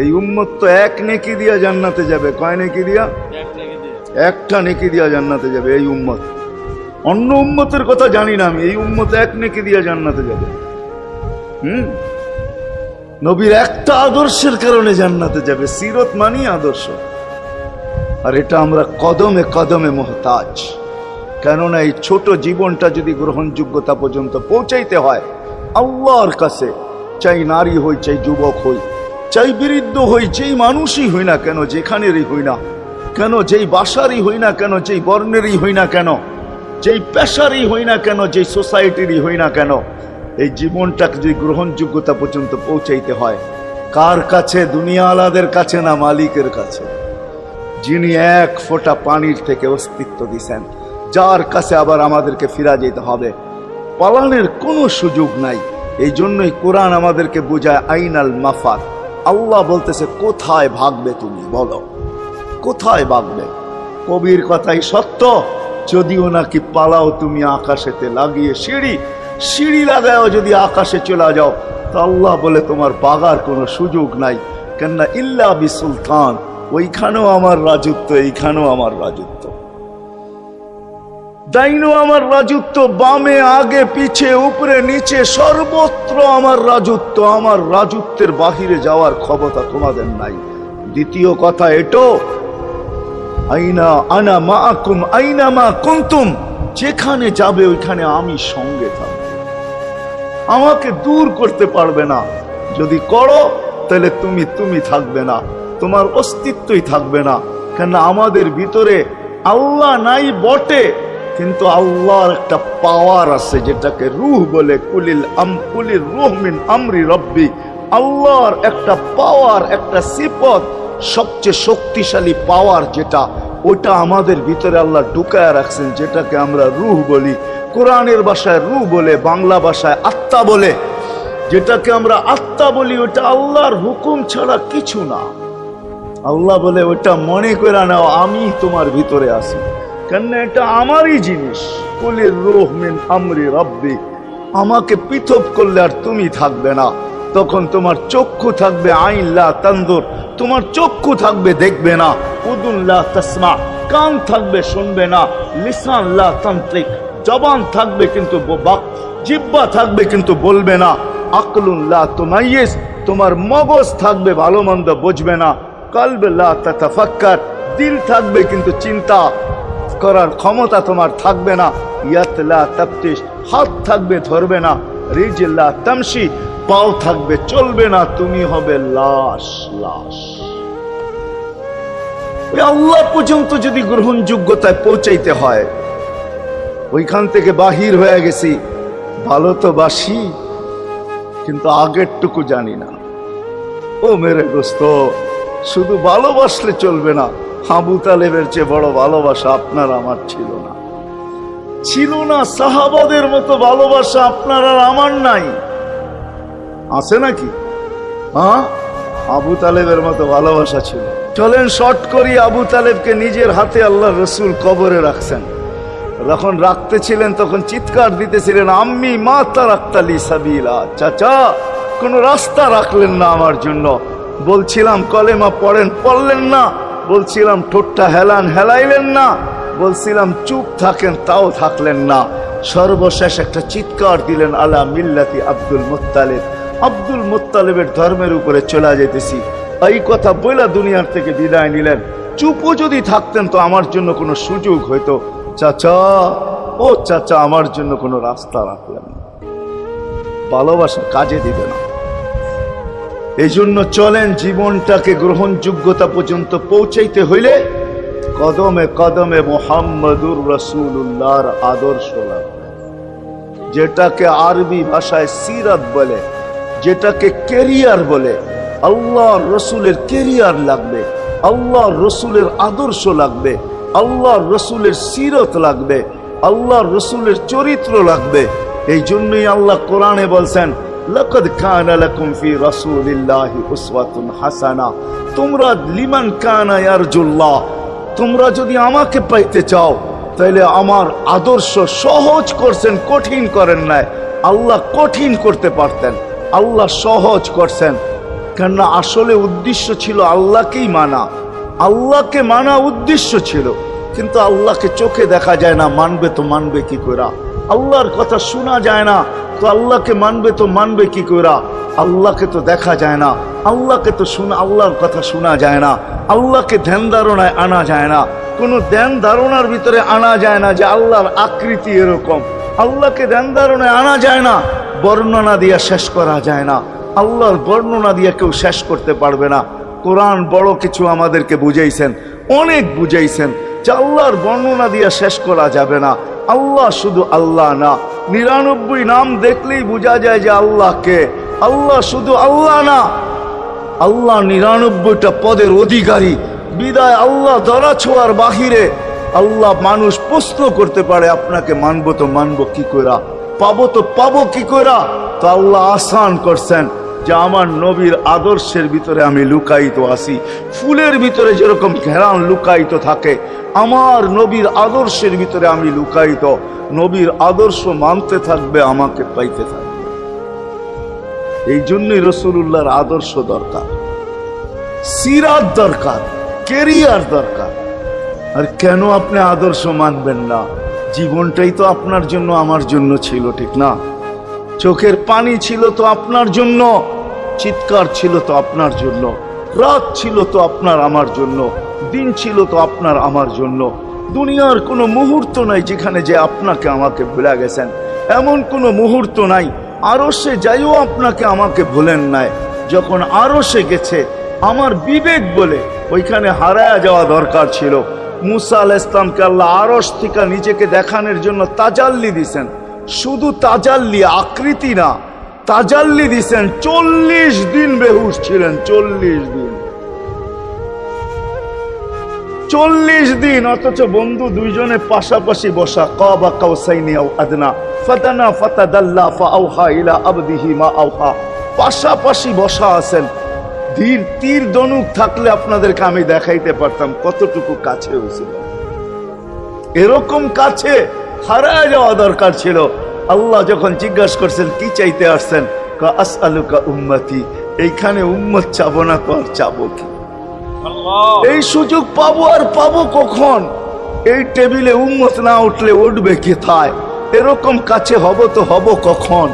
এই উম্মত তো এক নেকি দিয়া জান্নাতে যাবে। কয় নেকি দিয়া? একটা নেকি দিয়া জান্নাতে যাবে এই উম্মত। অন্য উম্মতের কথা জানি না আমি, এই উম্মত এক নেকি দিয়া জান্নাতে যাবে। নবীর একটা আদর্শের কারণে জান্নাতে যাবে। সিরত মানি আদর্শ। আর এটা আমরা কদমে কদমে মুহতাজ। কেননা এই ছোট জীবনটা যদি গ্রহণযোগ্যতা পর্যন্ত পৌঁছাইতে হয় আল্লাহর কাছে, চাই নারী হই, চাই যুবক হই, চাই বৃদ্ধ হই, যেই মানুষই হই না কেন, যেখানেরই হই না কেন, যেই বাসারই হই না কেন, যেই বর্ণেরই হই না কেন, যেই পেশারই হই না কেন, যেই সোসাইটিরই হই না কেন, এই জীবনটাকে যদি গ্রহণযোগ্যতা পর্যন্ত পৌঁছাইতে হয় কার কাছে? দুনিয়াওয়ালাদের কাছে না, মালিকের কাছে, যিনি এক ফোঁটা পানির থেকে অস্তিত্ব দিছেন, যার কাছে আবার আমাদেরকে ফিরা যেতে হবে। পালানের কোনো সুযোগ নাই। এই জন্যই কোরআন আমাদেরকে বোঝায় আইনাল মাফার। আল্লাহ বলতেছে কোথায় ভাগবে তুমি, বলো কোথায় ভাগবে? কবির কথাই সত্য, যদিও নাকি পালাও তুমি আকাশেতে লাগিয়ে সিঁড়ি লাগাও যদি আকাশে চলে যাও, তা আল্লাহ বলে তোমার বাগার কোনো সুযোগ নাই। কেননা ইল্লা বিসুলতান, ওইখানেও আমার রাজত্ব, এইখানেও আমার রাজত্ব, ডাইনো আমার রাজত্ব, বামে আগে পিছে উপরে নিচে সর্বত্র আমার রাজত্ব। আমার রাজত্বের বাহিরে যাওয়ার ক্ষমতা তোমাদের নাই। দ্বিতীয় কথা এটো, আইনা আনা মাআকুম আইনা মা কুনতুম, যেখানে যাবে ওইখানে আমি সঙ্গে থাকব। আমাকে দূর করতে পারবে না। যদি করো তাহলে তুমি থাকবে না, তোমার অস্তিত্বই থাকবে না। কেন আমাদের ভিতরে আল্লাহ নাই বটে, কিন্তু আল্লাহর একটা পাওয়ার আছে যেটাকে রূহ বলে। কুলির রূহ মিন আমরি রব্বি। আল্লাহর একটা পাওয়ার, একটা সিফত, সবচেয়ে শক্তিশালী পাওয়ার যেটা, ওটা আমাদের ভিতরে আল্লাহ ঢুকায় রাখছেন, যেটাকে আমরা রূহ বলি। কোরআনের ভাষায় রূহ বলে, বাংলা ভাষায় আত্মা বলে। যেটাকে আমরা আত্মা বলি ওটা আল্লাহর হুকুম ছাড়া কিছু না। আল্লাহ বলে ওটা মনে করে নাও আমি তোমার ভিতরে আছি, কেন এটা আমারই জিনিস। কুলির রূহ মিন আমরি রব্বি। আমাকে পৃথক করলে আর তুমি থাকবে না। তখন তোমার চক্ষু থাকবে আইন লা তানজুর, তোমার চক্ষু থাকবে দেখবে না। উদুন লা তাসমা, কান থাকবে শুনবে না। লিসান লা তানতিক, জবান থাকবে কিন্তু জিহ্বা থাকবে কিন্তু বলবে না। আকলুন লা তুমাইয়িজ, তোমার মগজ থাকবে ভালো মন্দ বুঝবে না। কলব লা তাতাফাক্কার, দিল থাকবে কিন্তু চিন্তা করার ক্ষমতা তোমার থাকবে না। ইয়াত লা তাফতিশ, হাত থাকবে ধরবে না। রিজল লা তামশি, পাও থাকবে চলবে না। তুমি হবে লাশ। ওই আল্লাহ পর্যন্ত যদি গ্রহণযোগ্যতায় পৌঁছাইতে হয়, ওইখান থেকে বাহির হয়ে গেছি। ভালো তো বাসি, কিন্তু আগেরটুকু জানি না। ও মেরে দোস্ত, শুধু ভালোবাসলে চলবে না। আবু তালেবের চেয়ে বড় ভালোবাসা আপনার আমার ছিল না। সাহাবাদের মতো ভালোবাসা আপনার আর আমার নাই। আছে নাকি? হ্যাঁ, আবু তালেবের মতো ভালোবাসা ছিল। চলেন শর্ট করি। আবু তালেবকে নিজের হাতে আল্লাহ রসুল কবরে রাখছেন। যখন রাখতেছিলেন তখন চিৎকার দিতেছিলেন, আম্মি মা তারাক্তালি সাবিলা, চাচা কোন রাস্তা রাখলেন না আমার জন্য। বলছিলাম কলেমা পড়লেন না। বলছিলাম ঠোঁটটা হেলাইলেন না। বলছিলাম চুপ থাকেন, তাও থাকলেন না। সর্বশেষ একটা চিৎকার দিলেন, আলা মিল্লাতি আব্দুল মুত্তালিব। আব্দুল মুত্তালিবের ধর্মের উপরে চলে যেতেছি। এই কথা বইলা দুনিয়ার থেকে বিদায় নিলেন। চুপও যদি থাকতেন তো আমার জন্য কোনো সুযোগ হইতো। চাচা, ও চাচা, আমার জন্য কোনো রাস্তা রাখলেন না। ভালোবাসা কাজে দিবে না। এই জন্য চলেন, জীবনটাকে গ্রহণযোগ্যতা পর্যন্ত পৌঁছাইতে হইলে কদমে কদমে মুহাম্মদুর রাসূলুল্লাহর আদর্শ লাগবে। যেটাকে আরবি ভাষায় সিরাত বলে, যেটাকে কেরিয়ার বলে। আল্লাহর রসুলের কেরিয়ার লাগবে, আল্লাহর রসুলের আদর্শ লাগবে, আল্লাহর রসুলের সিরত লাগবে, আল্লাহর রসুলের চরিত্র লাগবে। এই জন্যই আল্লাহ কোরআনে বলছেন, লাকাদ কানা লাকুম ফি রাসূলিল্লাহি উসওয়াতুন হাসানা। তোমরা লিমান কানা ইয়ারজুল্লাহ, তোমরা যদি আমাকে পাইতে চাও তাহলে আমার আদর্শ সহজ করছেন, কঠিন করেন নাই। আল্লাহ কঠিন করতে পারতেন, আল্লাহ সহজ করছেন। কেননা আসলে উদ্দেশ্য ছিল আল্লাহকেই মানা, আল্লাহকে মানা উদ্দেশ্য ছিল। কিন্তু আল্লাহকে চোখে দেখা যায় না, মানবে তো মানবে কি করে? আল্লাহর কথা শোনা যায় না, তো আল্লাহকে মানবে তো মানবে কি করে? আল্লাহকে তো দেখা যায় না, আল্লাহকে তো আল্লাহর কথা শোনা যায় না, আল্লাহকে ধ্যান ধারণায় আনা যায় না, কোনো ধ্যান ধারণার ভিতরে আনা যায় না যে আল্লাহর আকৃতি এরকম। আল্লাহকে ধ্যান ধারণায় আনা যায় না, বর্ণনা দিয়ে শেষ করা যায় না। আল্লাহর বর্ণনা দিয়ে কেউ শেষ করতে পারবে না। কোরআন বড় কিছু আমাদেরকে বুঝাইছেন, অনেক বুঝাইছেন যে আল্লাহর বর্ণনা দিয়ে শেষ করা যাবে না। আল্লাহ শুধু আল্লাহ না, 99 নাম দেখলেই বোঝা যায় যে আল্লাহকে। আল্লাহ শুধু আল্লাহ না, আল্লাহ 99টা পদের অধিকারী। বিদায় আল্লাহ ধরা ছোঁয়ার বাহিরে আল্লাহ মানুষ প্রশ্ন করতে পারে, আপনাকে মানবো তো মানবো কি করে, পাবো তো পাবো কি করে? তো আল্লাহ আসান করছেন যে আমার নবীর আদর্শের ভিতরে আমি লুকায়িত আছি। ফুলের ভিতরে যেরকম ঘেরান লুকায়িত থাকে, আমার নবীর আদর্শের ভিতরে আমি লুকায়িত। নবীর আদর্শ মানতে থাকবে, আমাকে পাইতে থাকবে। এই জন্যই রাসূলুল্লাহর আদর্শ দরকার, সিরাত দরকার, কেরিয়ার দরকার। আর কেন আপনি আদর্শ মানবেন না? জীবনটাই তো আপনার জন্য আমার জন্য ছিল, ঠিক না? চোখের পানি ছিল তো আপনার জন্য, চিৎকার ছিল তো আপনার জন্য, রাত ছিল তো আপনার আমার জন্য, দিন ছিল তো আপনার আমার জন্য। দুনিয়ার কোনো মুহূর্ত নাই যেখানে যে আপনাকে আমাকে ভুলে গেছেন, এমন কোনো মুহূর্ত নাই। আরশে যাইও আপনাকে আমাকে ভুলেন নাই। যখন আরশে গেছে আমার বিবেক বলে ওইখানে হারায়া যাওয়া দরকার ছিল। মুসা আলাইহিস সালামকে আল্লাহ আরশ থেকে নিজেকে দেখানোর জন্য তাজাল্লি দিছেন। শুধু তাজাল্লি, আকৃতি না, তাজাল্লি দিছেন। 40 দিন বেহুশ ছিলেন, 40 দিন, 40 দিন। অথচ বন্ধু দুইজনে পাশাপাশি বসা, কাবা কাউসাইনি আও আদনা ফাতানা ফাতাদাল্লা ফাআওহা ইলা আবদিহি মা আওহা, পাশাপাশি বসা আছেন। তীর ধনুক থাকলে আপনাদেরকে আমি দেখাইতে পারতাম কতটুকু কাছে হয়েছিল। এরকম কাছে হারায় যাওয়া দরকার ছিল। আল্লাহ যখন জিজ্ঞাসা করছেন কি চাইতে আসছেন, আসআলুকা উম্মতি, এইখানে উম্মত চাবো না তো আর চাবো কি? এই সুযোগ পাবো আর পাবো কখন? এই টেবিলে উম্মত না উঠলে উঠবে কোথায়? এরকম কাছে হব তো হব কখন?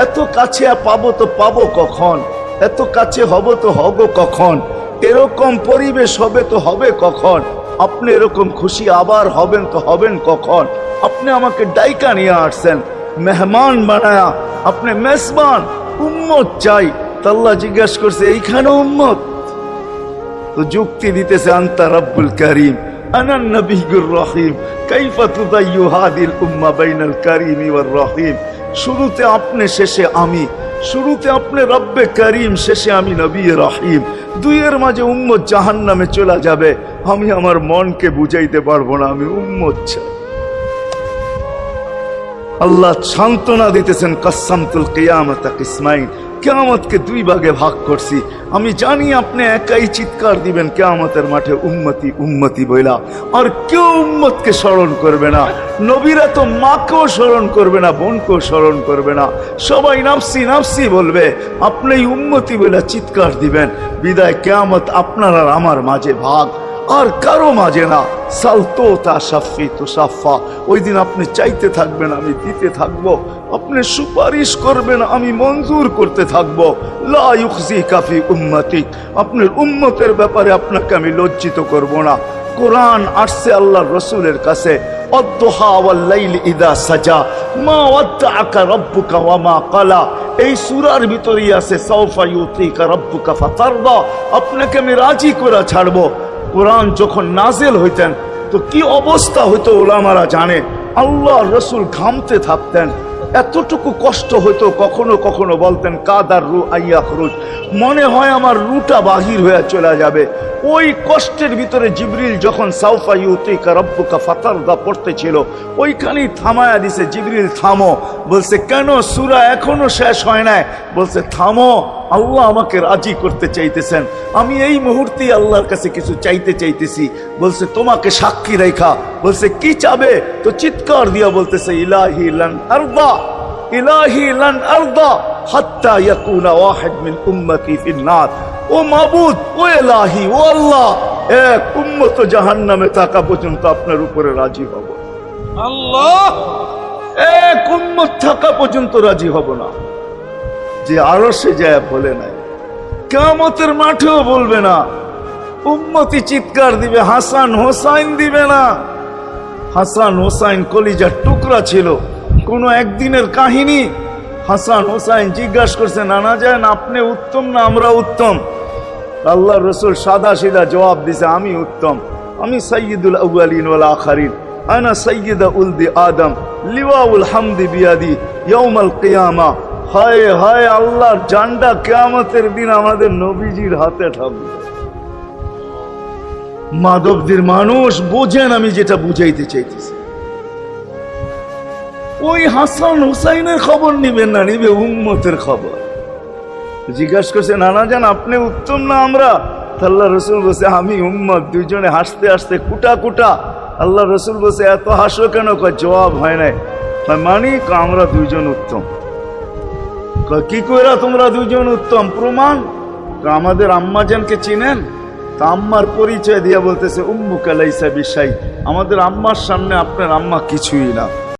এত কাছে পাবো তো পাবো কখন? এত কাছে হব তো হব কখন? এরকম পরিবেশ হবে তো হবে কখন? আপনি এরকম খুশি আবার হবেন তো হবেন কখন? আপনি আমাকে ডাইকা নিয়ে আসছেন, মেহমান বানায়া, আপনি মেজবান, উম্মত চাই। আল্লাহ জিজ্ঞাসা করছে এইখানে উম্মত? তো যুক্তি দিতেছে আনতা রব্বুল করিম আনান নবিয়্যুর রহিম কাইফা তুদাইয়ু হাদিল উম্মাহ বাইনাল কারীমি ওয়ার রহিম। শুরুতে আপনি, শেষে আমি। শুরুতে আপনি রব্বে করিম, শেষে আমি নবী রহিম। দুইয়ের মাঝে উম্মত জাহান্নামে চলে যাবে। আমি আমার মনকে বুঝাইতে পারবো না, আমি উম্মত চাই। আল্লাহ সান্ত্বনা দিতেছেন, কাসসামতুল কিয়ামাতা কিসমাইন, কিয়ামতকে 2 ভাগে ভাগ করছি। আমি জানি আপনি একাই চিৎকার দিবেন কিয়ামতের মাঠে উম্মতি উম্মতি বইলা, আর কেউ উম্মতকে স্মরণ করবে না। নবীরা তো মাকেও স্মরণ করবে না, বোনকেও স্মরণ করবে না, সবাই নাফসি নাফসি বলবে। আপনি উম্মতি বইলা চিৎকার দিবেন। বিদায় কিয়ামত আপনার আর আমার মাঝে ভাগ, আর কারো মাঝে না। সালতো তা সাফি তো সাফা, ওই দিন আপনি চাইতে থাকবেন, আমি দিতে থাকবো। আপনি সুপারিশ করবেন, আমি মঞ্জুর করতে থাকবো। লা ইউখজিকা ফি উম্মতিক, আপনার উম্মতের ব্যাপারে আপনাকে আমি লজ্জিত করব না। কোরআন আসছে আল্লাহর রাসূলের কাছে, অদ্দুহা ওয়াল লাইলি ইদা সাজা মা ওয়াদ্দাআকা রাব্বুকা ওয়া মা ক্বালা। এই সূরার ভিতরেই আছে সাউফা ইউতিকা রাব্বুকা ফাতারদা, আপনাকে আমি রাজি করে ছাড়বো। কোরআন যখন নাজিল হইতেন তো কি অবস্থা হইতো উলামারা জানে। আল্লাহ রাসূল ঘামতে থাকতেন, এতটুকু কষ্ট হইতো। কখনো কখনো বলতেন কাদার রু আইয়াখরুজ, মনে হয় আমার রুটা বাহির হয়ে চলে যাবে। ওই কষ্টের ভিতরে জিবরিল যখন সাউফা ইউতিকা রাব্বুকা ফাতারদা পড়তেছিল, ওইখানেই থামায়া দিছে, জিবরিল থামো। বলছে কেন? সূরা এখনো শেষ হয় নাই। বলছে থামো, আল্লাহ আমাকে রাজি করতে চাইতেছেন, আমি এই মুহূর্তেই আল্লাহর কাছে কিছু চাইতে চাইতেছি। বলছে তোমাকে সাক্ষী রেখা। বলছে কি চাবে? তো চিৎকার দিয়া বলতেছে ইলাহি লান আরদা, ইলাহি লান আরদা হাত্তা ইয়াকুনা ওয়াহিদ মিন উম্মতি ফিন নার। ও মাবুদ, ও এলাহি, ও আল্লাহ, এক উম্মত জাহান্নামে থাকা পর্যন্ত আপনার উপরে রাজি হব। আল্লাহ, এক উম্মত থাকা পর্যন্ত রাজি হব না। যে আরশে যায় বলে নাই, কিয়ামতের মাঠেও বলবে না। উম্মতি চিৎকার দিবে, হাসান হোসাইন দিবে না। হাসান হোসাইন কলিজার টুকরা ছিল, কোন একদিনের কাহিনী। হাসান হোসাইন জিজ্ঞাসা করছে, নানা যান আপনি উত্তম না আমরা উত্তম? আল্লাহ রসুল সাদা সিধা জবাব দিছে, আমি উত্তম, আমি সাইয়্যিদুল আউয়ালিন ওয়াল আখিরিন, আনা সাইয়্যিদা উলদি আদম, লিওয়াউল হামদি বিয়াদি ইয়াউমাল কিয়ামা। হায় হায়, আল্লাহর জান্ডা কিয়ামতের দিন আমাদের নবীজির হাতে থাকবে। মাধবদের মানুষ বোঝেন আমি যেটা বুঝাইতে চাইতেছি। ওই হাসান হুসাইনের খবর নিবেন না, নিবে উম্মতের খবর। জিজ্ঞাসা করছে, নানা জান আপনি উত্তম না আমরা? আল্লাহ রসুল বলছে, আমি উম্মত। দুইজনে হাসতে হাসতে কুটা কুটা। আল্লাহ রসুল বলছে, এত হাসো কেন? জবাব হয় নাই। মানি আমরা দুইজন উত্তম। কি কইরা তোমরা দুইজন উত্তম? প্রমাণ। আমাদের আম্মাজানকে চিনেন? তা আম্মার পরিচয় দিয়া বলতেছে, উম্মুকা লাইসা বিশাই, আমাদের আম্মার সামনে আপনার আম্মা কিছুই না।